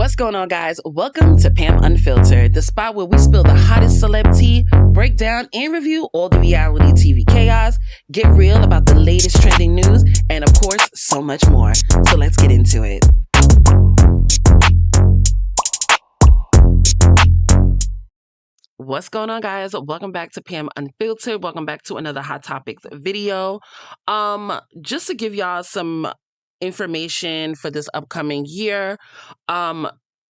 What's going on, guys? Welcome to Pam Unfiltered, the spot where we spill the hottest celeb tea, break down and review all the reality TV chaos, get real about the latest trending news, and of course, so much more. So let's get into it. What's going on, guys? Welcome back to Pam Unfiltered. Welcome back to another Hot Topics video. Just to give y'all some information for this upcoming year,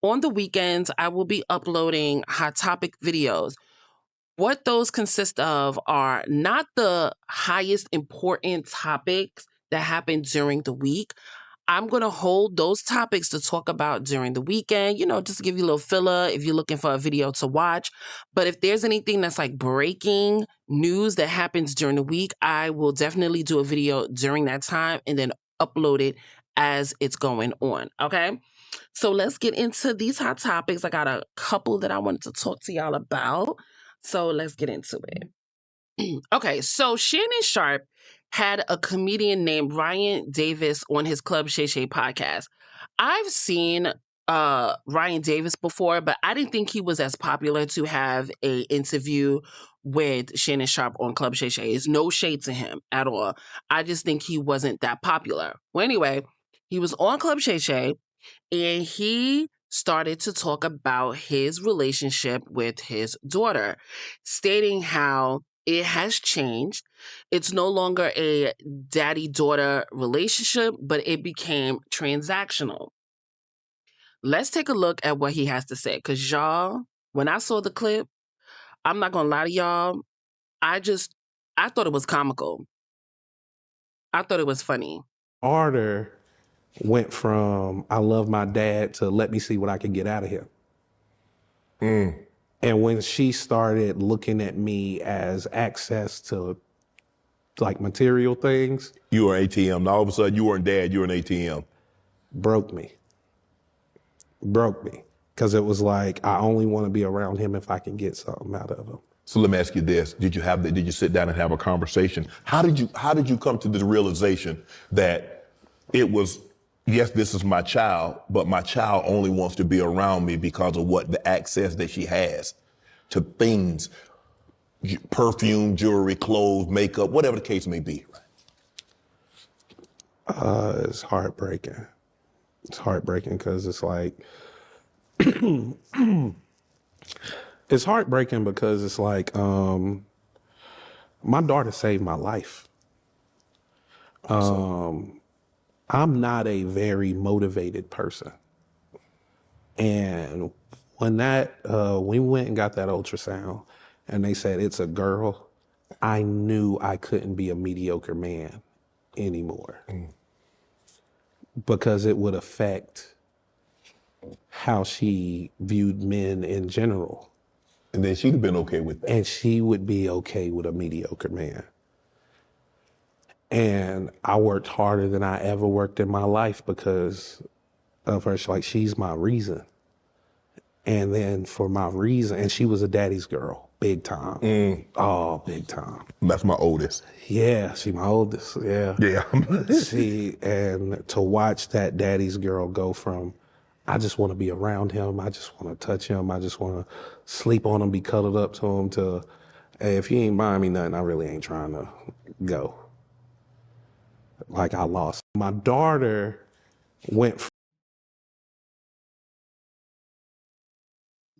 on the weekends, I will be uploading Hot Topic videos. What those consist of are not the highest important topics that happen during the week. I'm going to hold those topics to talk about during the weekend, just to give you a little filler if you're looking for a video to watch. But if there's anything that's like breaking news that happens during the week, I will definitely do a video during that time and then upload it as it's going on. Okay. So let's get into these hot topics. I got a couple that I wanted to talk to y'all about. So let's get into it. Okay, so Shannon Sharpe had a comedian named Ryan Davis on his Club Shay Shay podcast. I've seen Ryan Davis before, but I didn't think he was as popular to have a interview with Shannon Sharpe on Club Shay Shay. It's no shade to him at all. I just think he wasn't that popular. Well, anyway, he was on Club Shay Shay, and he started to talk about his relationship with his daughter, stating how it has changed. It's no longer a daddy-daughter relationship, but it became transactional. Let's take a look at what he has to say. Because y'all, when I saw the clip, I'm not going to lie to y'all, I thought it was comical. I thought it was funny. Order went from I love my dad to let me see what I can get out of him. And when she started looking at me as access to like material things, you were an ATM. Now all of a sudden you weren't dad, you were an ATM. Broke me. Because it was like, I only want to be around him if I can get something out of him. So let me ask you this. Did you sit down and have a conversation? How did you come to the realization that it was, yes, this is my child, but my child only wants to be around me because of the access that she has to things, perfume, jewelry, clothes, makeup, whatever the case may be. It's heartbreaking. It's heartbreaking because it's like, it's heartbreaking because it's like, my daughter saved my life. I'm not a very motivated person. And when we went and got that ultrasound and they said it's a girl, I knew I couldn't be a mediocre man anymore. Because it would affect how she viewed men in general. And then she'd have been okay with that. And she would be okay with a mediocre man. And I worked harder than I ever worked in my life because of her. Like, she's my reason. And then for my reason, and she was a daddy's girl, big time. Oh, big time. That's my oldest. Yeah, she my oldest, yeah. Yeah. And to watch that daddy's girl go from, I just want to be around him, I just want to touch him, I just want to sleep on him, be cuddled up to him, to, hey, if you ain't buying me nothing, I really ain't trying to go. Like, I lost. My daughter went from,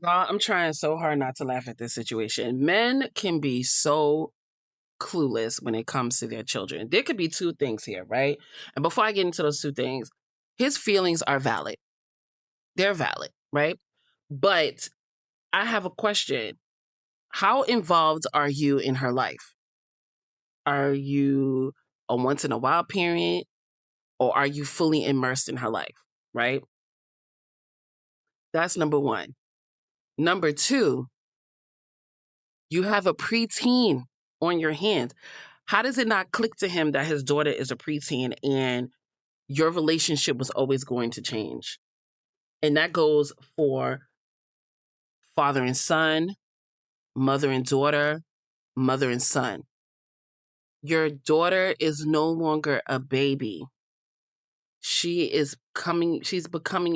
I'm trying so hard not to laugh at this situation. Men can be so clueless when it comes to their children. There could be two things here, right? And before I get into those two things, his feelings are valid. They're valid, right? But I have a question. How involved are you in her life? Are you a once in a while parent, or are you fully immersed in her life, right? That's number one. Number two, you have a preteen on your hands. How does it not click to him that his daughter is a preteen and your relationship was always going to change? And that goes for father and son, mother and daughter, mother and son. Your daughter is no longer a baby. she's becoming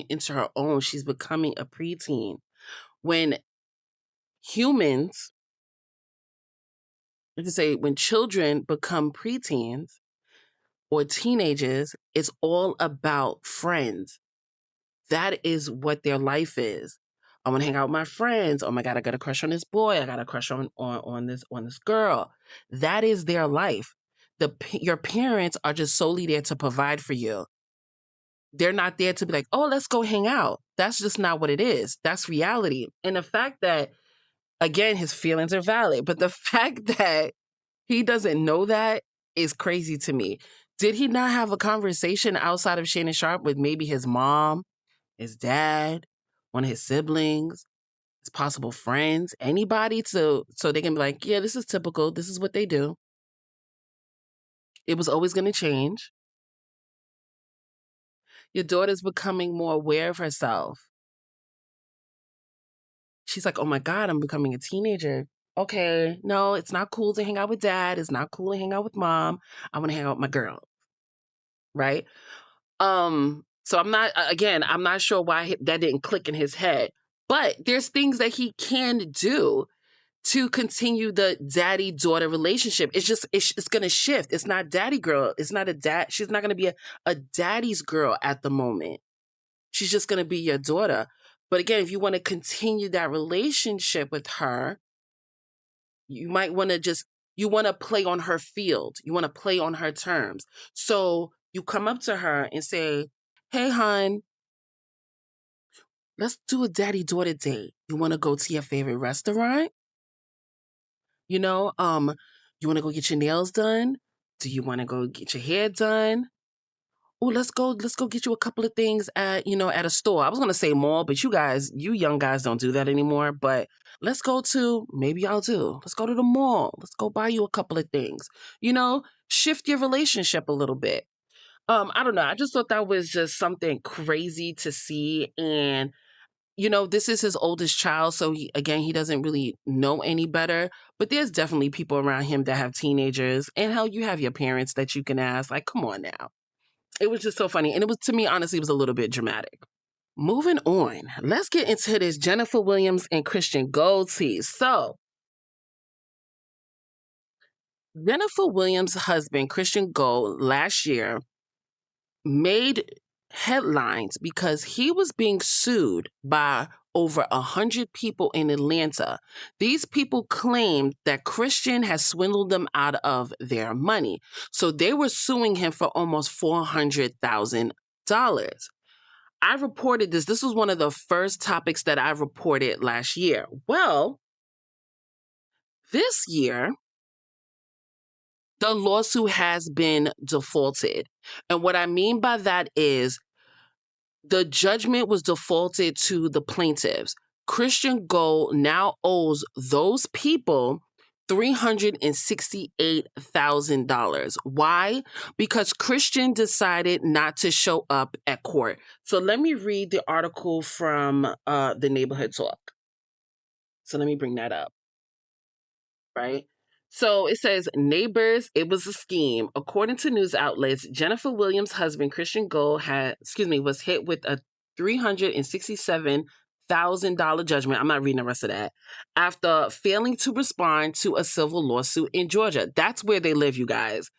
into her own. She's becoming a preteen. When humans, let's say when children become preteens or teenagers, it's all about friends. That is what their life is. I want to hang out with my friends. Oh my God, I got a crush on this boy. I got a crush on this girl. That is their life. Your parents are just solely there to provide for you. They're not there to be like, oh, let's go hang out. That's just not what it is. That's reality. And the fact that, again, his feelings are valid, but the fact that he doesn't know that is crazy to me. Did he not have a conversation outside of Shannon Sharp with maybe his mom, his dad, one of his siblings, his possible friends, anybody so they can be like, yeah, this is typical. This is what they do. It was always going to change. Your daughter's becoming more aware of herself. She's like, oh my God, I'm becoming a teenager. Okay, no, it's not cool to hang out with dad. It's not cool to hang out with mom. I want to hang out with my girl. Right? So I'm not sure why that didn't click in his head. But there's things that he can do to continue the daddy-daughter relationship. It's going to shift. It's not daddy girl. It's not a dad. She's not going to be a daddy's girl at the moment. She's just going to be your daughter. But again, if you want to continue that relationship with her, you might want to you want to play on her field. You want to play on her terms. So you come up to her and say, hey, hon, let's do a daddy-daughter date. You want to go to your favorite restaurant? You know, you want to go get your nails done? Do you want to go get your hair done? Oh, let's go get you a couple of things at a store. I was going to say mall, but you young guys don't do that anymore. But maybe I'll do. Let's go to the mall. Let's go buy you a couple of things. Shift your relationship a little bit. I don't know. I just thought that was just something crazy to see. And this is his oldest child, so he doesn't really know any better. But there's definitely people around him that have teenagers, and hell, you have your parents that you can ask. Like, come on now. It was just so funny, and to me, honestly, it was a little bit dramatic. Moving on, let's get into this Jennifer Williams and Christian Gold tease. So, Jennifer Williams' husband, Christian Gold, last year made headlines because he was being sued by over 100 people in Atlanta. These people claimed that Christian has swindled them out of their money. So they were suing him for almost $400,000. I reported this. This was one of the first topics that I reported last year. Well, this year, the lawsuit has been defaulted. And what I mean by that is the judgment was defaulted to the plaintiffs. Christian Gold now owes those people $368,000. Why? Because Christian decided not to show up at court. So let me read the article from the Neighborhood Talk. So let me bring that up. Right? So it says, neighbors, it was a scheme. According to news outlets, Jennifer Williams' husband, Christian Gold, was hit with a $367,000 judgment. I'm not reading the rest of that. After failing to respond to a civil lawsuit in Georgia. That's where they live, you guys.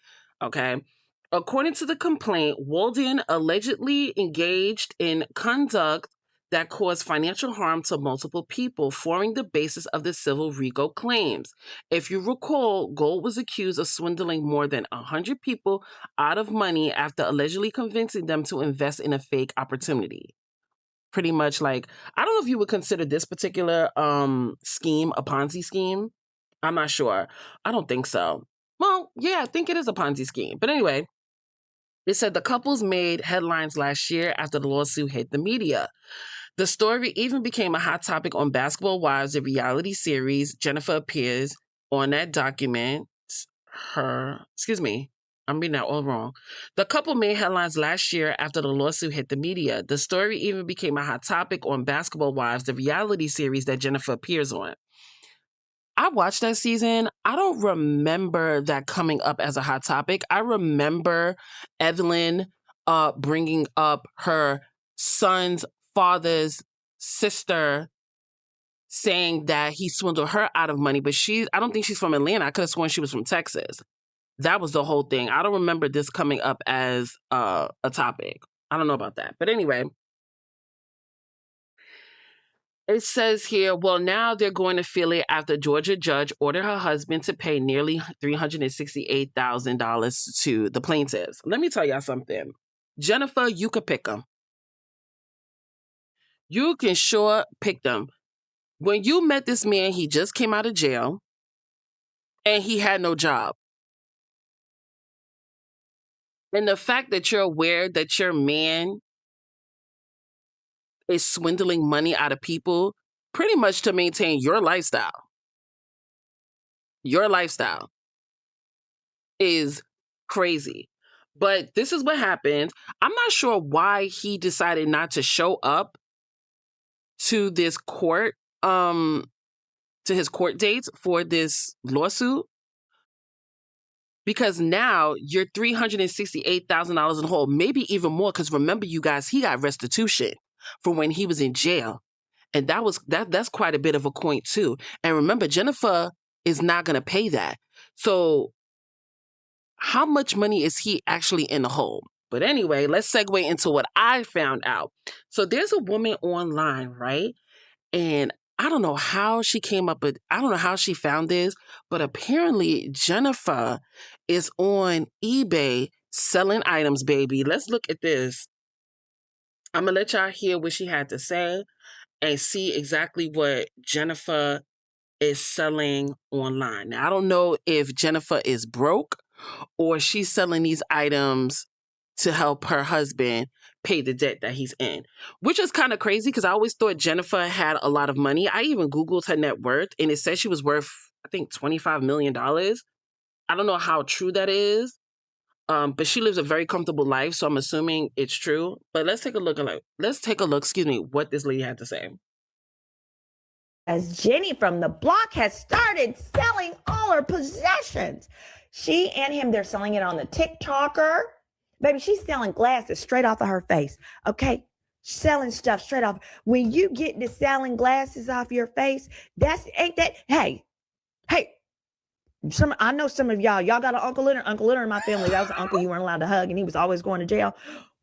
Okay. According to the complaint, Walden allegedly engaged in conduct that caused financial harm to multiple people, forming the basis of the civil RICO claims. If you recall, Gold was accused of swindling more than 100 people out of money after allegedly convincing them to invest in a fake opportunity. Pretty much like, I don't know if you would consider this particular scheme a Ponzi scheme. I'm not sure. I don't think so. Well, yeah, I think it is a Ponzi scheme. But anyway, it said the couples made headlines last year after the lawsuit hit the media. The story even became a hot topic on Basketball Wives, the reality series. Jennifer appears on that document. I'm reading that all wrong. The couple made headlines last year after the lawsuit hit the media. The story even became a hot topic on Basketball Wives, the reality series that Jennifer appears on. I watched that season. I don't remember that coming up as a hot topic. I remember Evelyn bringing up her son's father's sister, saying that he swindled her out of money, but I don't think she's from Atlanta. I could have sworn she was from Texas. That was the whole thing. I don't remember this coming up as a topic. I don't know about that. But anyway, it says here, well, now they're going to feel it after Georgia judge ordered her husband to pay nearly $368,000 to the plaintiffs. Let me tell y'all something. Jennifer, you could pick them. You can sure pick them. When you met this man, he just came out of jail and he had no job. And the fact that you're aware that your man is swindling money out of people pretty much to maintain your lifestyle is crazy. But this is what happened. I'm not sure why he decided not to show up to this court, to his court dates for this lawsuit. Because now you're $368,000 in the hole, maybe even more. Because remember, you guys, he got restitution for when he was in jail, and that's quite a bit of a coin too. And remember, Jennifer is not going to pay that. So, how much money is he actually in the hole? But anyway, let's segue into what I found out. So there's a woman online, right? And I don't know how she found this, but apparently Jennifer is on eBay selling items, baby. Let's look at this. I'm going to let y'all hear what she had to say and see exactly what Jennifer is selling online. Now, I don't know if Jennifer is broke or she's selling these items to help her husband pay the debt that he's in, which is kind of crazy because I always thought Jennifer had a lot of money. I even Googled her net worth and it said she was worth, I think, $25 million. I don't know how true that is, but she lives a very comfortable life, so I'm assuming it's true. But let's take a look, what this lady had to say. As Jenny from the block has started selling all her possessions. She and him, they're selling it on the TikToker. Baby, she's selling glasses straight off of her face. Okay? Selling stuff straight off. When you get to selling glasses off your face, hey. I know some of y'all got an Uncle Leonard in my family. That was an uncle you weren't allowed to hug, and he was always going to jail.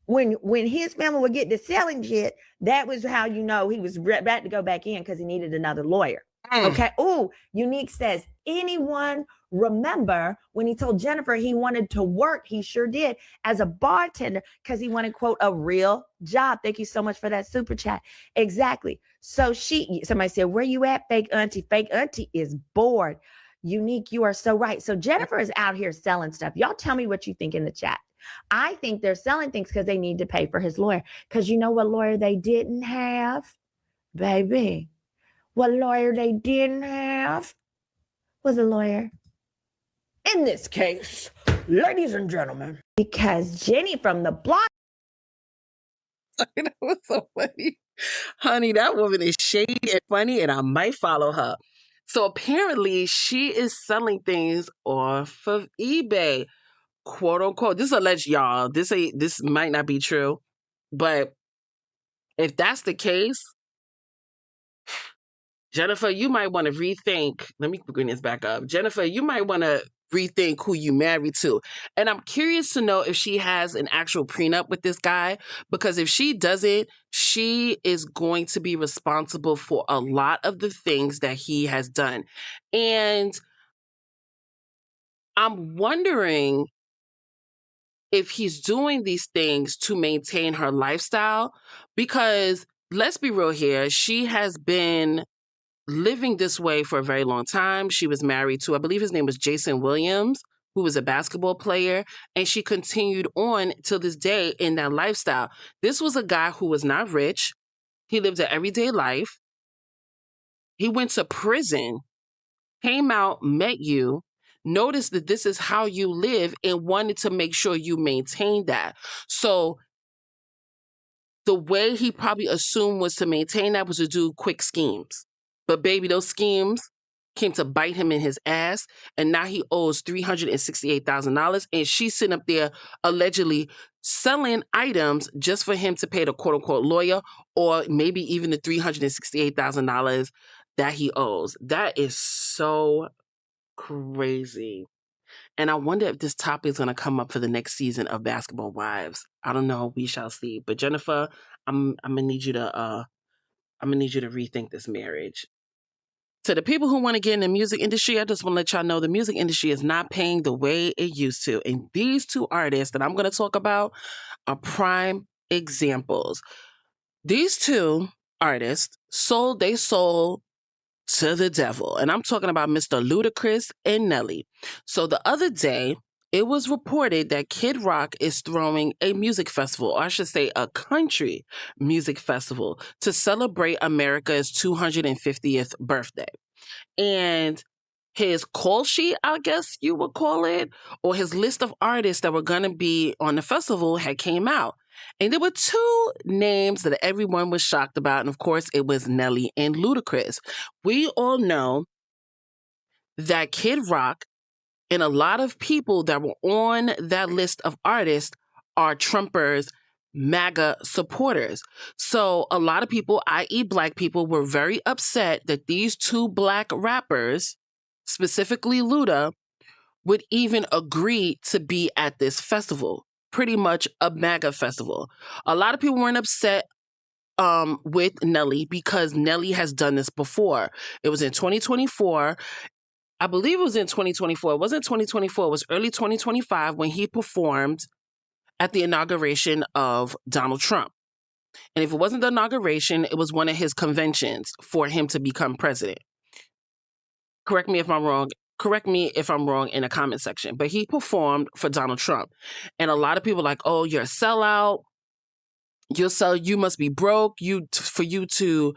When his family would get to selling shit, that was how you know he was about to go back in because he needed another lawyer. Okay. Ooh, Unique says, anyone remember when he told Jennifer he wanted to work? He sure did, as a bartender, because he wanted, quote, a real job. Thank you so much for that super chat. Exactly. So somebody said, where you at, fake auntie? Fake auntie is bored. Unique, you are so right. So Jennifer is out here selling stuff. Y'all tell me what you think in the chat. I think they're selling things because they need to pay for his lawyer. Because you know what lawyer they didn't have? Baby, what lawyer they didn't have was a lawyer. In this case, ladies and gentlemen, because Jenny from the block. That was so funny. Honey, that woman is shady and funny, and I might follow her. So apparently she is selling things off of eBay, quote unquote. This is alleged, y'all. This might not be true, but if that's the case, Jennifer, you might want to rethink. Let me bring this back up. Jennifer, you might want to rethink who you married to. And I'm curious to know if she has an actual prenup with this guy, because if she doesn't, she is going to be responsible for a lot of the things that he has done. And I'm wondering if he's doing these things to maintain her lifestyle, because let's be real here, she has been living this way for a very long time. She was married to, I believe his name was Jason Williams, who was a basketball player, and she continued on to this day in that lifestyle. This was a guy who was not rich. He lived an everyday life. He went to prison, came out, met you, noticed that this is how you live, and wanted to make sure you maintain that. So the way he probably assumed was to maintain that was to do quick schemes. But baby, those schemes came to bite him in his ass, and now he owes $368,000, and she's sitting up there allegedly selling items just for him to pay the quote unquote lawyer, or maybe even the $368,000 that he owes. That is so crazy. And I wonder if this topic is going to come up for the next season of Basketball Wives. I don't know. We shall see. But Jennifer, I'm gonna need you to rethink this marriage. To the people who want to get in the music industry, I just want to let y'all know the music industry is not paying the way it used to. And these two artists that I'm going to talk about are prime examples. These two artists sold their soul to the devil. And I'm talking about Mr. Ludacris and Nelly. So the other day, it was reported that Kid Rock is throwing a music festival, or I should say a country music festival, to celebrate America's 250th birthday. And his call sheet, I guess you would call it, or his list of artists that were going to be on the festival had came out. And there were two names that everyone was shocked about. And of course, it was Nelly and Ludacris. We all know that Kid Rock and a lot of people that were on that list of artists are Trumpers, MAGA supporters. So a lot of people, i.e. Black people, were very upset that these two Black rappers, specifically Luda, would even agree to be at this festival, pretty much a MAGA festival. A lot of people weren't upset with Nelly because Nelly has done this before. It was in 2024. I believe it was in 2024. It wasn't 2024. It was early 2025 when he performed at the inauguration of Donald Trump. And if it wasn't the inauguration, it was one of his conventions for him to become president. Correct me if I'm wrong. Correct me if I'm wrong in the comment section. But he performed for Donald Trump. And a lot of people are like, oh, you're a sellout. You must be broke for you to,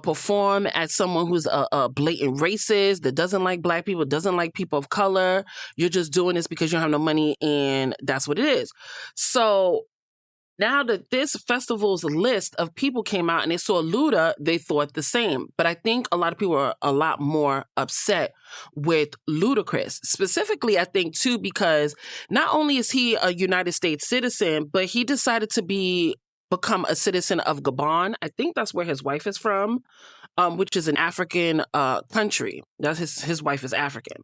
perform as someone who's a blatant racist, that doesn't like Black people, doesn't like people of color. You're just doing this because you don't have no money, and that's what it is. So now that this festival's list of people came out and they saw Luda, they thought the same. But I think a lot of people are a lot more upset with Ludacris. Specifically, I think, too, because not only is he a United States citizen, but he decided to become a citizen of Gabon. I think that's where his wife is from, which is an African country. That's his wife is African.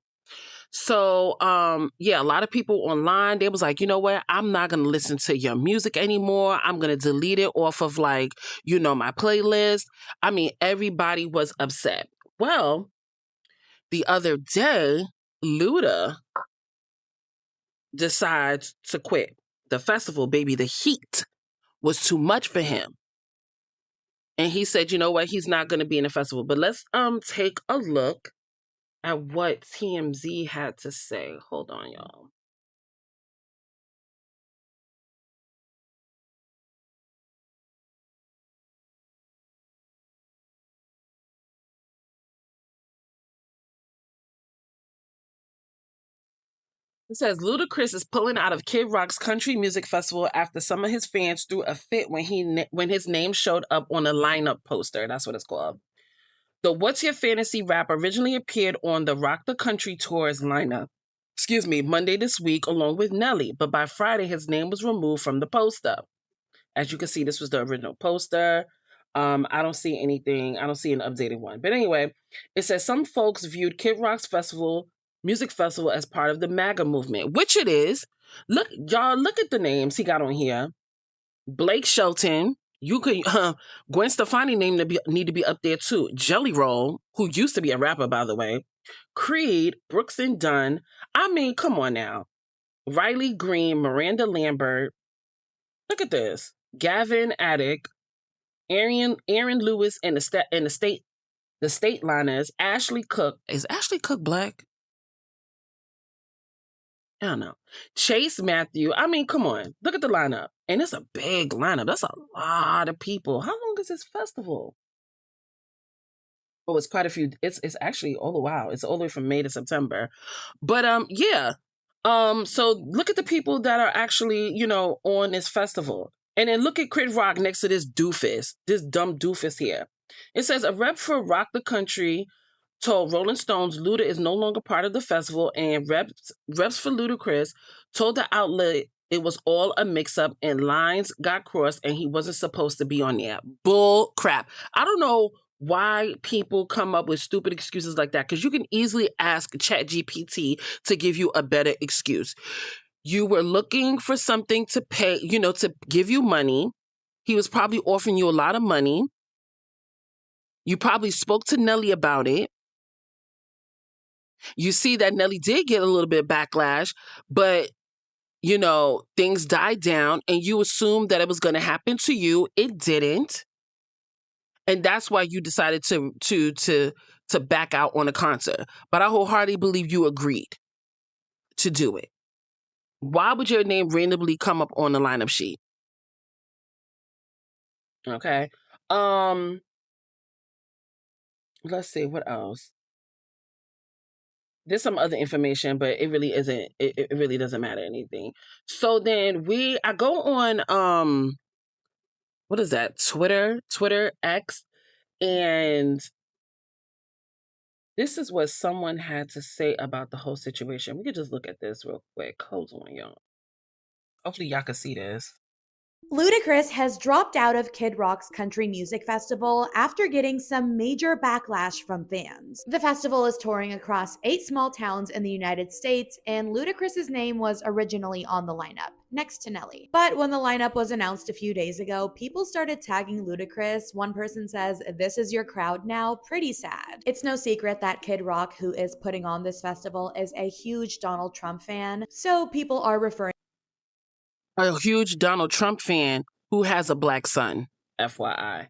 So, a lot of people online, they was like, you know what? I'm not going to listen to your music anymore. I'm going to delete it off of my playlist. I mean, everybody was upset. Well, the other day, Luda decides to quit the festival, baby. The heat was too much for him. And he said, you know what? He's not going to be in the festival. But let's take a look at what TMZ had to say. Hold on, y'all. It says Ludacris is pulling out of Kid Rock's country music festival after some of his fans threw a fit when his name showed up on a lineup poster. That's what it's called. The What's Your Fantasy rap originally appeared on the Rock the Country Tour's lineup. Monday this week, along with Nelly. But by Friday, his name was removed from the poster. As you can see, this was the original poster. I don't see anything. I don't see an updated one. But anyway, it says some folks viewed Kid Rock's music festival as part of the MAGA movement, which it is. Look, y'all, look at the names he got on here. Blake Shelton. You could Gwen Stefani name need to be up there too. Jelly Roll, who used to be a rapper, by the way. Creed, Brooks and Dunn. I mean, come on now. Riley Green, Miranda Lambert. Look at this. Gavin Addick, Aaron Lewis, and the state liners. Ashley Cook. Is Ashley Cook Black? I don't know. Chase Matthew. I mean, come on. Look at the lineup. And it's a big lineup. That's a lot of people. How long is this festival? Oh, it's quite a few. It's actually, oh wow, it's all the way from May to September. But so look at the people that are actually, on this festival. And then look at Kid Rock next to this dumb doofus here. It says a rep for Rock the Country told Rolling Stones Luda is no longer part of the festival, and reps for Ludacris told the outlet it was all a mix-up and lines got crossed and he wasn't supposed to be on there. Bull crap. I don't know why people come up with stupid excuses like that, because you can easily ask ChatGPT to give you a better excuse. You were looking for something to pay, to give you money. He was probably offering you a lot of money. You probably spoke to Nelly about it. You see that Nelly did get a little bit of backlash, but things died down and you assumed that it was going to happen to you. It didn't. And that's why you decided to back out on a concert. But I wholeheartedly believe you agreed to do it. Why would your name randomly come up on the lineup sheet? Okay. Let's see what else. There's some other information, but it really isn't. It really doesn't matter anything. So then I go on what is that? Twitter X, and this is what someone had to say about the whole situation. We could just look at this real quick. Hold on, y'all. Hopefully y'all can see this. Ludacris has dropped out of Kid Rock's Country Music Festival after getting some major backlash from fans. The festival is touring across 8 small towns in the United States, and Ludacris's name was originally on the lineup, next to Nelly. But when the lineup was announced a few days ago, people started tagging Ludacris. One person says, "This is your crowd now, pretty sad." It's no secret that Kid Rock, who is putting on this festival, is a huge Donald Trump fan, so people are referring A huge Donald Trump fan who has a black son, FYI.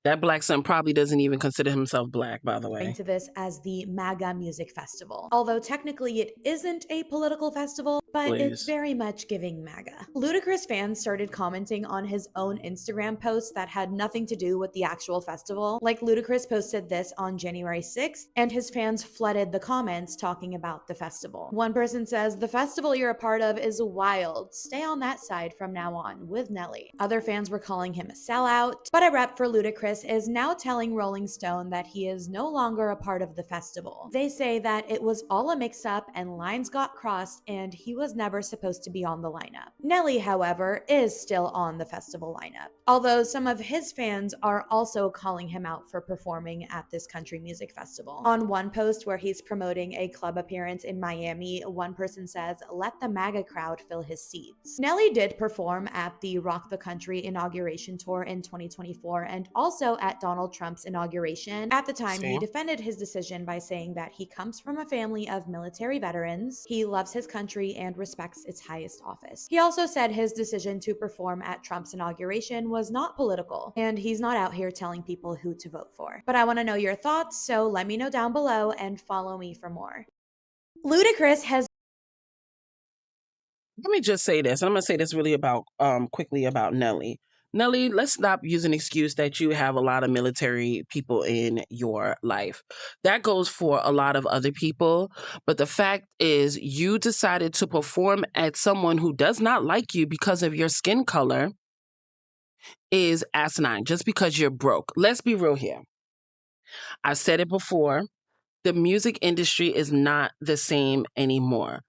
That black son probably doesn't even consider himself black, by the way. to this as the Maga Music Festival. Although technically it isn't a political festival, but it's Please. very much giving MAGA. Ludacris fans started commenting on his own Instagram posts that had nothing to do with the actual festival. Like Ludacris posted this on January 6th, and his fans flooded the comments talking about the festival. One person says, "The festival you're a part of is wild. Stay on that side from now on, with Nelly." Other fans were calling him a sellout, but a rep for Ludacris is now telling Rolling Stone that he is no longer a part of the festival. They say that it was all a mix-up and lines got crossed and he was never supposed to be on the lineup. Nelly, however, is still on the festival lineup, although some of his fans are also calling him out for performing at this country music festival. On one post where he's promoting a club appearance in Miami, one person says, "Let the MAGA crowd fill his seats." Nelly did perform at the Rock the Country inauguration tour in 2024 and also at Donald Trump's inauguration. At the time, he defended his decision by saying that he comes from a family of military veterans, he loves his country, and respects its highest office. He also said his decision to perform at Trump's inauguration was not political, and he's not out here telling people who to vote for. But I want to know your thoughts, so let me know down below and follow me for more. Ludacris has Let me just say this. I'm going to say this really quickly about Nelly. Nelly, let's stop using the excuse that you have a lot of military people in your life. That goes for a lot of other people. But the fact is, you decided to perform at someone who does not like you because of your skin color is asinine, just because you're broke. Let's be real here. I've said it before. The music industry is not the same anymore.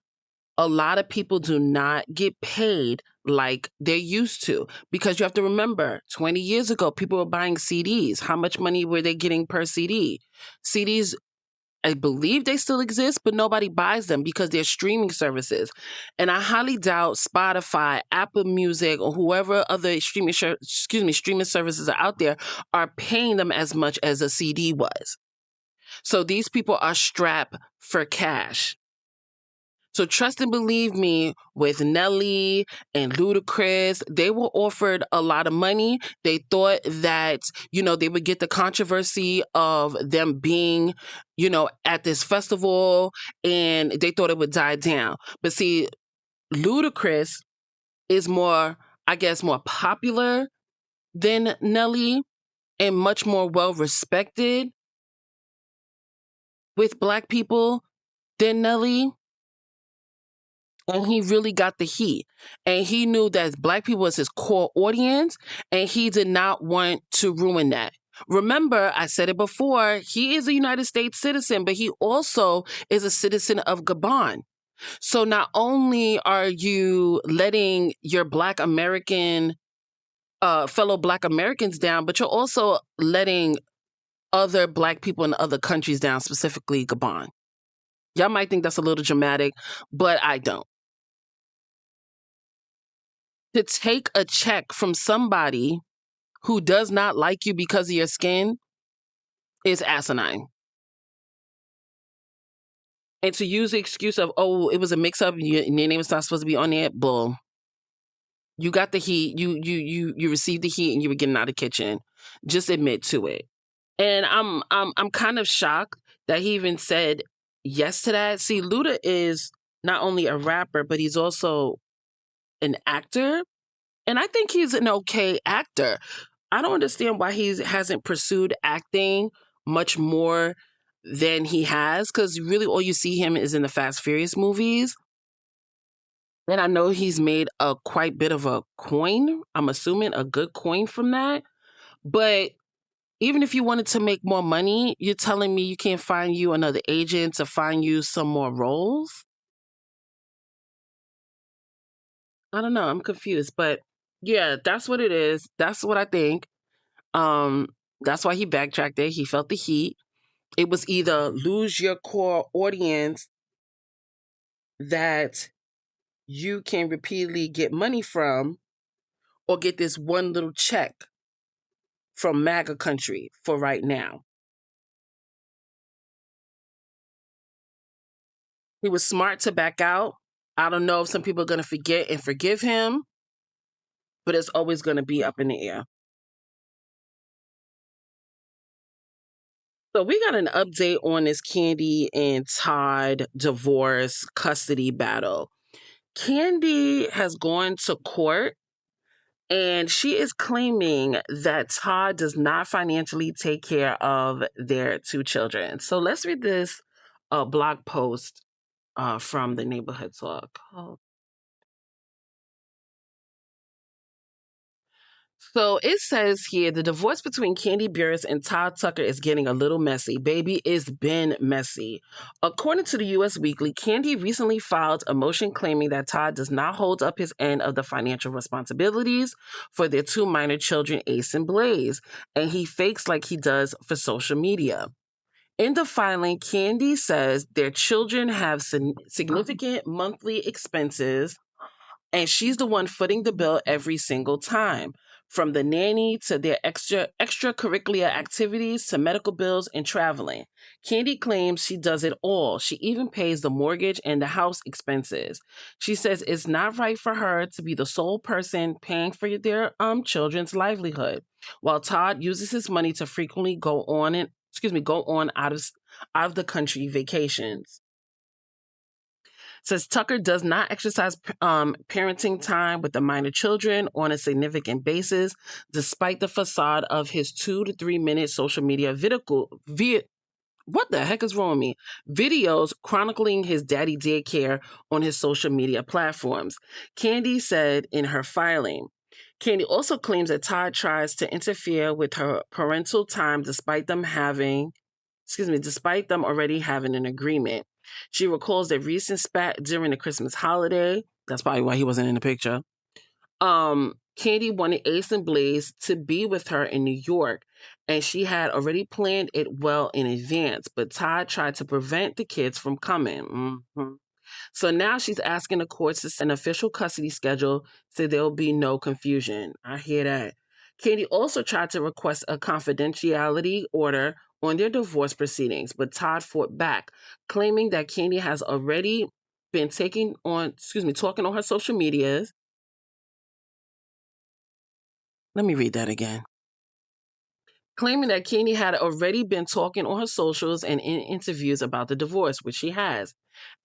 A lot of people do not get paid like they're used to, because you have to remember 20 years ago, people were buying CDs. How much money were they getting per CD? CDs, I believe they still exist, but nobody buys them because they're streaming services. And I highly doubt Spotify, Apple Music, or whoever other streaming services are out there are paying them as much as a CD was. So these people are strapped for cash. So trust and believe me, with Nelly and Ludacris, they were offered a lot of money. They thought that, they would get the controversy of them being, at this festival, and they thought it would die down. But see, Ludacris is more popular than Nelly and much more well-respected with Black people than Nelly. And he really got the heat. And he knew that Black people was his core audience, and he did not want to ruin that. Remember, I said it before, he is a United States citizen, but he also is a citizen of Gabon. So not only are you letting your Black American fellow Black Americans down, but you're also letting other Black people in other countries down, specifically Gabon. Y'all might think that's a little dramatic, but I don't. To take a check from somebody who does not like you because of your skin is asinine. And to use the excuse of, oh, it was a mix-up and your name was not supposed to be on there, bull. You got the heat, you received the heat and you were getting out of the kitchen. Just admit to it. And I'm kind of shocked that he even said yes to that. See, Luda is not only a rapper, but he's also an actor. And I think he's an okay actor. I don't understand why he hasn't pursued acting much more than he has, because really all you see him is in the Fast Furious movies. And I know he's made a quite bit of a coin. I'm assuming a good coin from that. But even if you wanted to make more money, you're telling me you can't find you another agent to find you some more roles? I don't know. I'm confused. But yeah, that's what it is. That's what I think. Um, that's why he backtracked it. He felt the heat. It was either lose your core audience that you can repeatedly get money from, or get this one little check from MAGA country for right now. He was smart to back out. I don't know if some people are going to forget and forgive him, but it's always going to be up in the air. So we got an update on this Kandi and Todd divorce custody battle. Kandi has gone to court and she is claiming that Todd does not financially take care of their two children. So let's read this blog post from the Neighborhood Talk. So it says here, the divorce between Kandi Burruss and Todd Tucker is getting a little messy. Baby, it's been messy. According to the U.S. Weekly, Kandi recently filed a motion claiming that Todd does not hold up his end of the financial responsibilities for their two minor children, Ace and Blaze, and he fakes like he does for social media. In the filing, Kandi says their children have significant monthly expenses, and she's the one footing the bill every single time, from the nanny to their extracurricular activities to medical bills and traveling. Kandi claims she does it all. She even pays the mortgage and the house expenses. She says it's not right for her to be the sole person paying for their children's livelihood, while Todd uses his money to frequently go on out of the country vacations. Says Tucker does not exercise parenting time with the minor children on a significant basis, despite the facade of his 2 to 3 minute social media what the heck is wrong with me? Videos chronicling his daddy daycare on his social media platforms. Kandi said in her filing. Kandi also claims that Todd tries to interfere with her parental time despite them already having an agreement. She recalls a recent spat during the Christmas holiday. That's probably why he wasn't in the picture. Kandi wanted Ace and Blaze to be with her in New York, and she had already planned it well in advance, but Todd tried to prevent the kids from coming. Mm-hmm. So now she's asking the courts to send an official custody schedule so there'll be no confusion. I hear that. Kandi also tried to request a confidentiality order on their divorce proceedings, but Todd fought back, claiming that Kandi has already been talking on her social medias. Let me read that again. Claiming that Kandi had already been talking on her socials and in interviews about the divorce, which she has.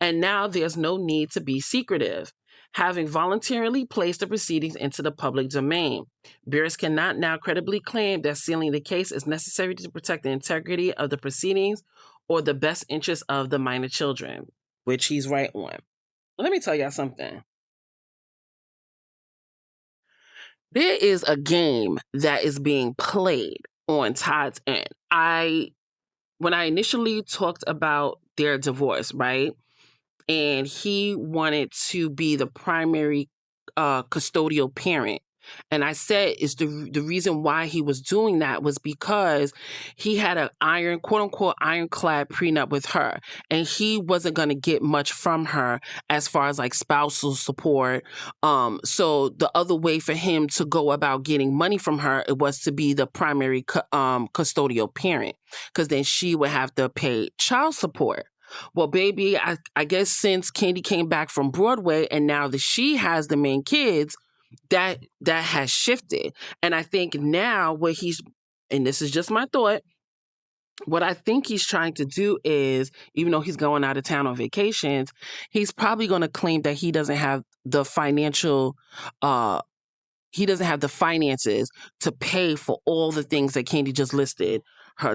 And now there's no need to be secretive, having voluntarily placed the proceedings into the public domain. Burruss cannot now credibly claim that sealing the case is necessary to protect the integrity of the proceedings or the best interest of the minor children, which he's right on. Let me tell y'all something. There is a game that is being played on Todd's end. When I initially talked about their divorce, right? And he wanted to be the primary custodial parent. And I said is the reason why he was doing that was because he had an quote unquote ironclad prenup with her, and he wasn't going to get much from her as far as like spousal support. So the other way for him to go about getting money from her, it was to be the primary custodial parent, because then she would have to pay child support. Well, baby, I guess since Kandi came back from Broadway and now that she has the main kids, that has shifted. And I think now and this is just my thought, what I think he's trying to do is, even though he's going out of town on vacations, he's probably going to claim that he doesn't have the finances to pay for all the things that Kandi just listed.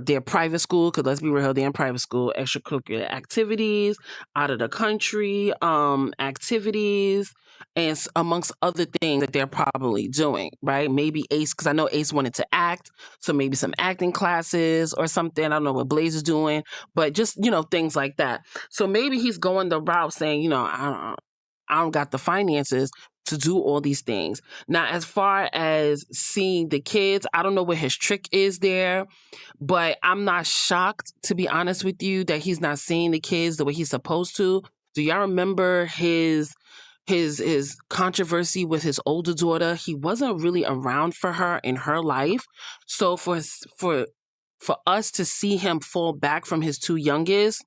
Their private school, because let's be real, they're in private school, extracurricular activities, out of the country activities, and amongst other things that they're probably doing, right? Maybe Ace, because I know Ace wanted to act, so maybe some acting classes or something. I don't know what Blaze is doing, but just, things like that. So maybe he's going the route saying, I don't got the finances to do all these things. Now, as far as seeing the kids, I don't know what his trick is there, but I'm not shocked, to be honest with you, that he's not seeing the kids the way he's supposed to. Do y'all remember his controversy with his older daughter? He wasn't really around for her in her life. So for us to see him fall back from his two youngest,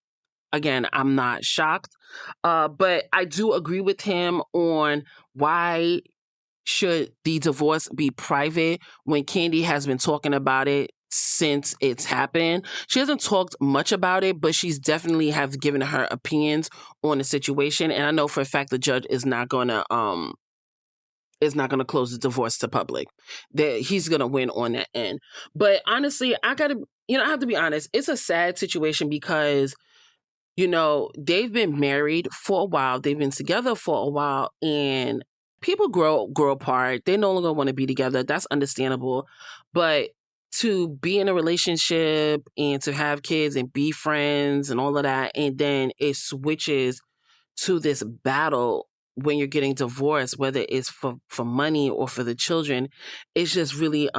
again, I'm not shocked. But I do agree with him on why should the divorce be private when Kandi has been talking about it since it's happened. She hasn't talked much about it, but she's definitely have given her opinions on the situation. And I know for a fact the judge is not gonna close the divorce to public. That he's gonna win on that end. But honestly, I have to be honest, it's a sad situation because they've been married for a while. They've been together for a while, and people grow apart. They no longer want to be together. That's understandable. But to be in a relationship and to have kids and be friends and all of that, and then it switches to this battle when you're getting divorced, whether it's for money or for the children, it's just really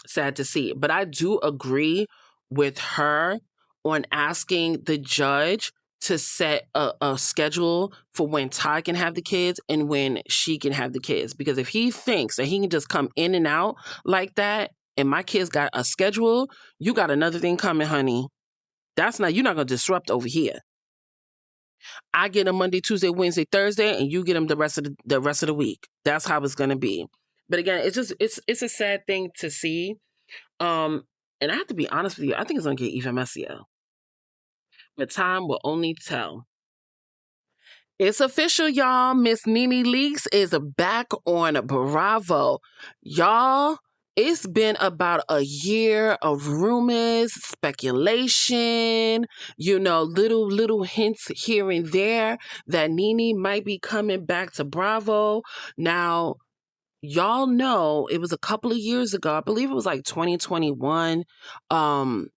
sad to see. But I do agree with her on asking the judge to set a schedule for when Todd can have the kids and when she can have the kids. Because if he thinks that he can just come in and out like that, and my kids got a schedule, you got another thing coming, honey. You're not going to disrupt over here. I get them Monday, Tuesday, Wednesday, Thursday, and you get them the rest of the week. That's how it's going to be. But again, it's a sad thing to see. And I have to be honest with you, I think it's going to get even messier. But time will only tell. It's official, y'all. Miss Nene Leakes is back on Bravo. Y'all, it's been about a year of rumors, speculation, little hints here and there that Nene might be coming back to Bravo. Now, y'all know it was a couple of years ago. I believe it was like 2021,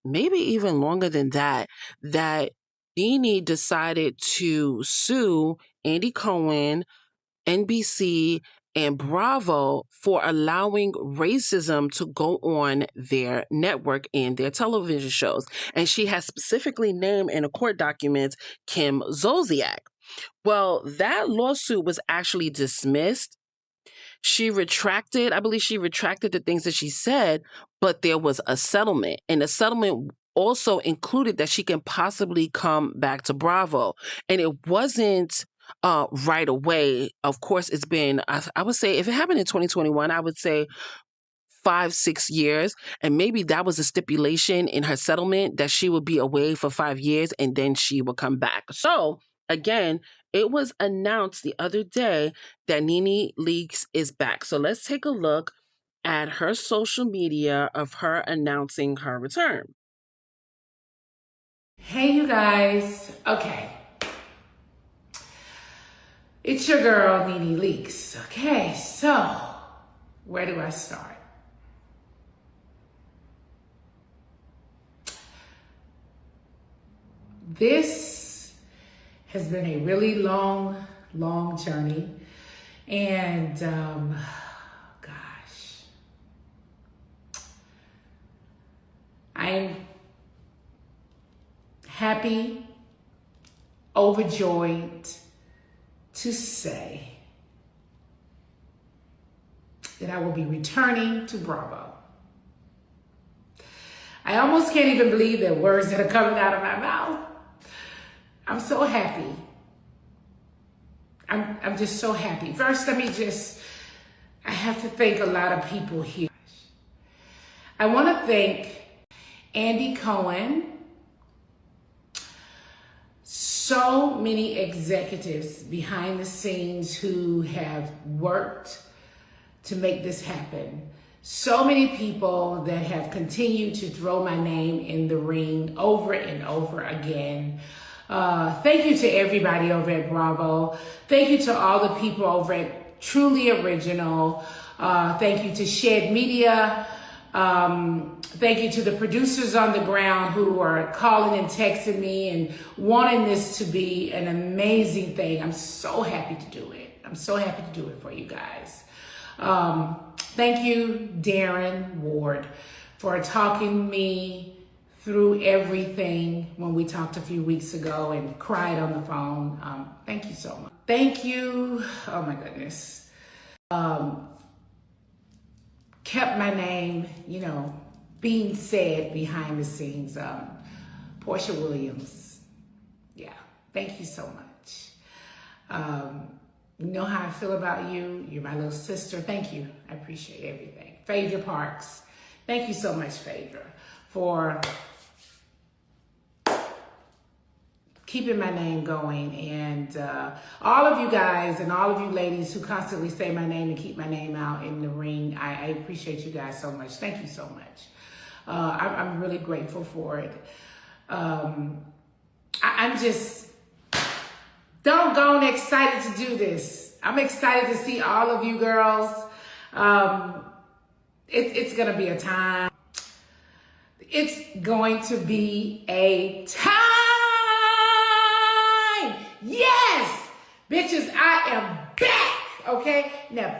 maybe even longer than that Nene decided to sue Andy Cohen, NBC, and Bravo for allowing racism to go on their network and their television shows. And she has specifically named in a court document Kim Zolciak. Well, that lawsuit was actually dismissed. I believe she retracted the things that she said, but there was a settlement. And the settlement also included that she can possibly come back to Bravo. And it wasn't right away. Of course, it's been, I would say, if it happened in 2021, I would say 5-6 years. And maybe that was a stipulation in her settlement that she would be away for 5 years and then she would come back. So again, it was announced the other day that Nene Leakes is back. So let's take a look at her social media of her announcing her return. Hey, you guys. Okay. It's your girl, Nene Leakes. Okay, so where do I start? This has been a really long, long journey. And gosh, I'm happy, overjoyed to say that I will be returning to Bravo. I almost can't even believe the words that are coming out of my mouth. I'm so happy. I'm just so happy. First, I have to thank a lot of people here. I want to thank Andy Cohen, so many executives behind the scenes who have worked to make this happen. So many people that have continued to throw my name in the ring over and over again. Thank you to everybody over at Bravo. Thank you to all the people over at Truly Original. Thank you to Shed Media. Thank you to the producers on the ground who are calling and texting me and wanting this to be an amazing thing. I'm so happy to do it. I'm so happy to do it for you guys. Thank you, Darren Ward, for talking me through everything when we talked a few weeks ago and cried on the phone. Thank you so much. Thank you. Oh my goodness. Kept my name, being said behind the scenes. Portia Williams. Yeah. Thank you so much. You know how I feel about you. You're my little sister. Thank you. I appreciate everything. Phaedra Parks. Thank you so much, Phaedra, for keeping my name going. And all of you guys and all of you ladies who constantly say my name and keep my name out in the ring, I appreciate you guys so much. Thank you so much. I'm really grateful for it. I'm just doggone excited to do this. I'm excited to see all of you girls. It's going to be a time. It's going to be a time. Yes, bitches, I am back. Okay, now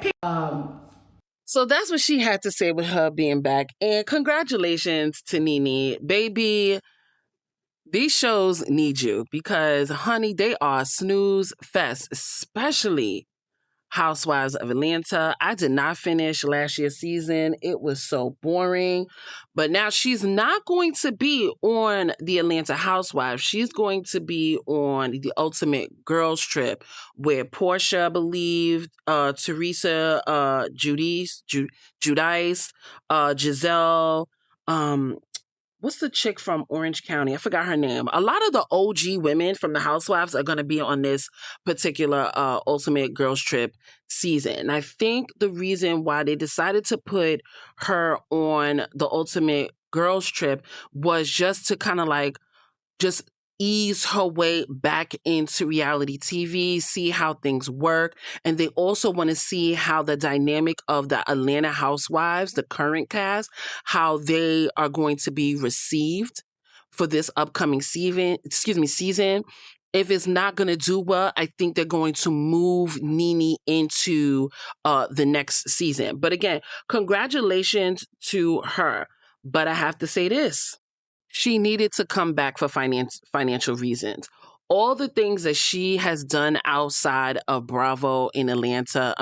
So that's what she had to say with her being back. And congratulations to Nene. Baby, these shows need you because, honey, they are snooze fest, especially Housewives of Atlanta. I did not finish last year's season. It was so boring. But now she's not going to be on the Atlanta Housewives. She's going to be on the Ultimate Girls Trip where Portia, I believe, Teresa, Judice, Giselle, what's the chick from Orange County? I forgot her name. A lot of the OG women from the Housewives are going to be on this particular Ultimate Girls Trip season. And I think the reason why they decided to put her on the Ultimate Girls Trip was just to kind of just ease her way back into reality TV, see how things work. And they also want to see how the dynamic of the Atlanta Housewives, the current cast, how they are going to be received for this upcoming season. If it's not going to do well, I think they're going to move Nene into the next season. But again, congratulations to her. But I have to say this. She needed to come back for financial reasons. All the things that she has done outside of Bravo in Atlanta,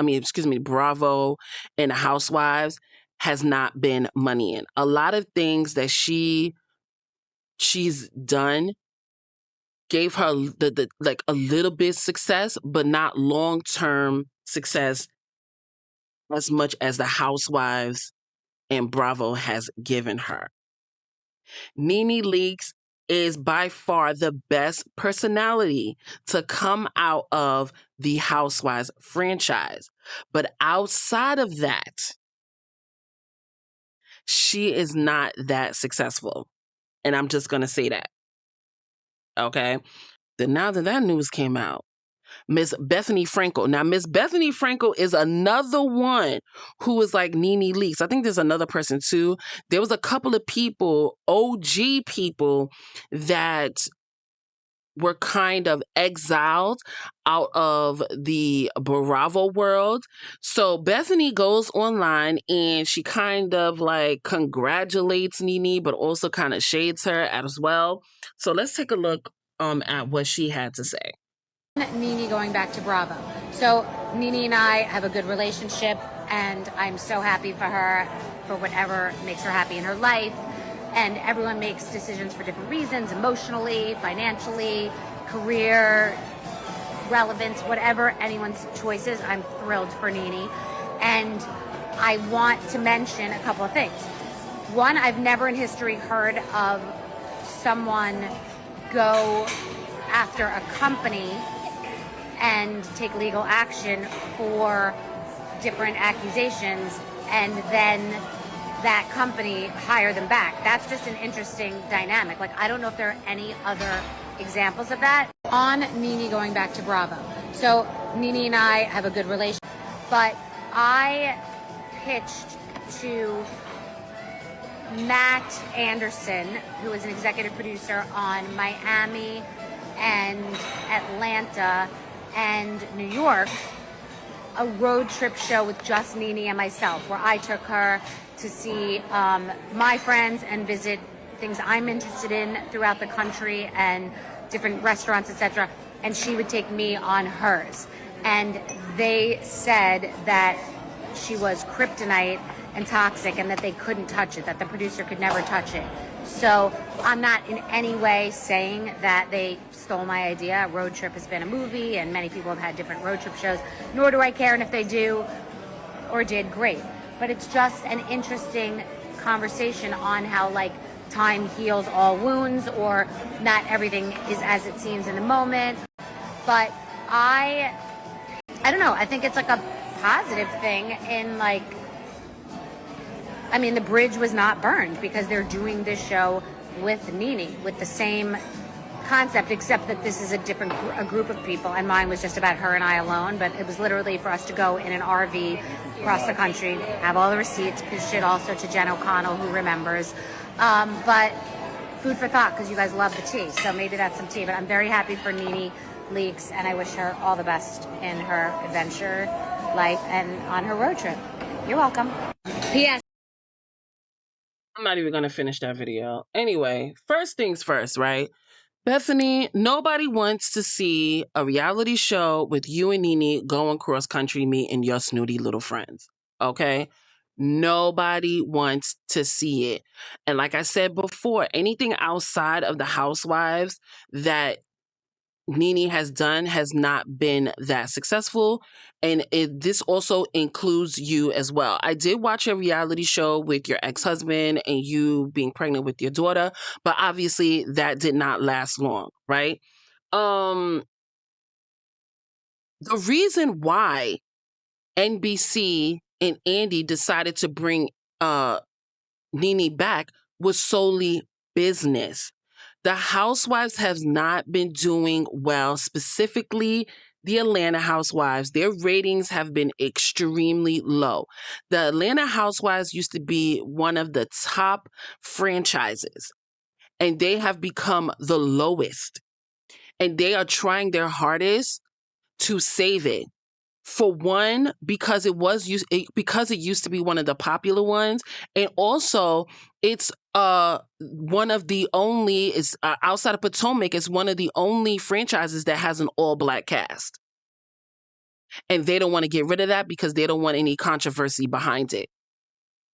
Bravo and Housewives has not been money in. A lot of things that she's done gave her a little bit success, but not long-term success as much as the Housewives and Bravo has given her. Nene Leakes is by far the best personality to come out of the Housewives franchise. But outside of that, she is not that successful. And I'm just going to say that. Okay? Then now that news came out, Miss Bethany Frankel. Now, Miss Bethany Frankel is another one who is like Nene Leakes. I think there's another person too. There was a couple of people, OG people, that were kind of exiled out of the Bravo world. So Bethany goes online and she kind of like congratulates Nene, but also kind of shades her as well. So let's take a look at what she had to say. Nene going back to Bravo. So Nene and I have a good relationship, and I'm so happy for her for whatever makes her happy in her life. And everyone makes decisions for different reasons, emotionally, financially, career, relevance, whatever anyone's choice is. I'm thrilled for Nene. And I want to mention a couple of things. One, I've never in history heard of someone go after a company and take legal action for different accusations and then that company hire them back. That's just an interesting dynamic. Like, I don't know if there are any other examples of that. On Nene going back to Bravo. So Nene and I have a good relationship, but I pitched to Matt Anderson, who is an executive producer on Miami and Atlanta and New York, a road trip show with just Nene and myself, where I took her to see my friends and visit things I'm interested in throughout the country and different restaurants, etc. And she would take me on hers. And they said that she was kryptonite and toxic and that they couldn't touch it, that the producer could never touch it. So I'm not in any way saying that they stole my idea. Road Trip has been a movie and many people have had different road trip shows, nor do I care, and if they do or did, great. But it's just an interesting conversation on how like time heals all wounds, or not everything is as it seems in the moment. But I don't know, I think it's like a positive thing in like, I mean, the bridge was not burned because they're doing this show with Nene, with the same concept, except that this is a group of people, and mine was just about her and I alone, but it was literally for us to go in an RV across the country, have all the receipts, pitched it also to Jen O'Connell, who remembers. But food for thought, because you guys love the tea, so maybe that's some tea. But I'm very happy for Nene Leakes, and I wish her all the best in her adventure life and on her road trip. You're welcome. P.S. I'm not even going to finish that video. Anyway, first things first, right? Bethany, nobody wants to see a reality show with you and Nene going cross country meeting your snooty little friends. Okay? Nobody wants to see it. And like I said before, anything outside of the housewives that Nene has done has not been that successful. And this also includes you as well. I did watch a reality show with your ex-husband and you being pregnant with your daughter, but obviously that did not last long, right? The reason why NBC and Andy decided to bring Nene back was solely business. The housewives have not been doing well, specifically the Atlanta housewives. Their ratings have been extremely low. The Atlanta housewives used to be one of the top franchises, and they have become the lowest. And they are trying their hardest to save it. For one, because it used to be one of the popular ones, and also it's one of the only is outside of Potomac, it's one of the only franchises that has an all-black cast, and they don't want to get rid of that because they don't want any controversy behind it.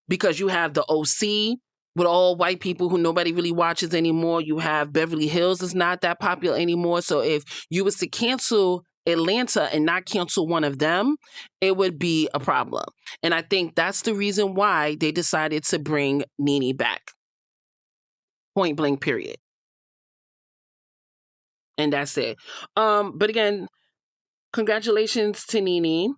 Because you have the OC with all white people who nobody really watches anymore. You have Beverly Hills is not that popular anymore. So if you was to cancel Atlanta and not cancel one of them, it would be a problem. And I think that's the reason why they decided to bring Nene back. Point blank, period. And that's it. But again, congratulations to Nene.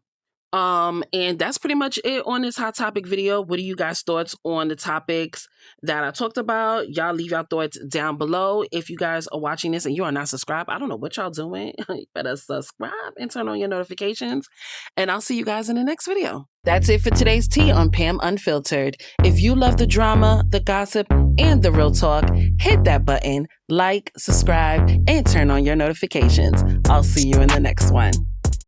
And that's pretty much it on this hot topic video. What are you guys' thoughts on the topics that I talked about? Y'all leave your thoughts down below. If you guys are watching this and you are not subscribed, I don't know what y'all doing. You better subscribe and turn on your notifications. And I'll see you guys in the next video. That's it for today's tea on Pam Unfiltered. If you love the drama, the gossip, and the real talk, hit that button, like, subscribe, and turn on your notifications. I'll see you in the next one.